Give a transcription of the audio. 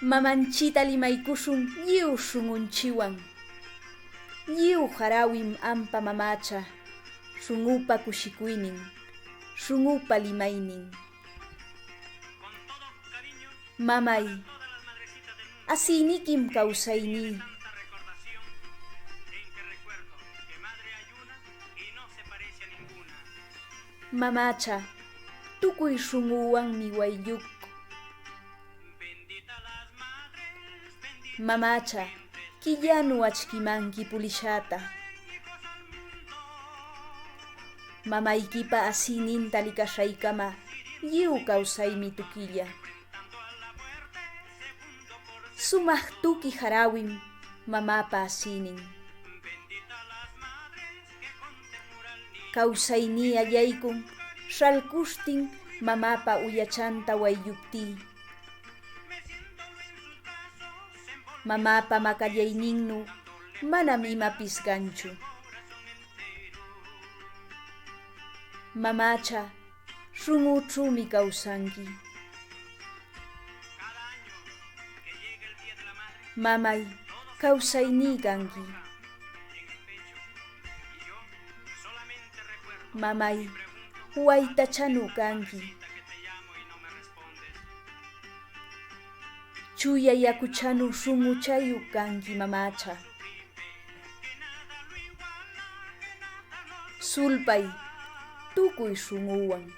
Mamanchita limaykushun lliw shunqunchiwan. Lliw harawim ampa mamacha, shunqupa kushikuynin, shunqupa limaynin. Mamay, asiynikim kawsayní. Mamacha, tukuy shunquwanmi waylluq. Mamacha, killanu achkimanki pulishata. Mamaykipa asiyninta likashaykama lliw kawsaymi tukilla. Sumaq tuki harawim mamapa asiynin. Kawsayní allaykun shalkushtin mamapa uyachanta waylluktí. Mamapa makallayninnu manam imapis kanchu. Mamacha, shunquchumi kawsanki. Mamay, kawsayní kanki. Mamay, waytachanu kanki. Chuya yakuchanu shunquchayu kanki mamacha. Sulpay, tukuy shunquwan.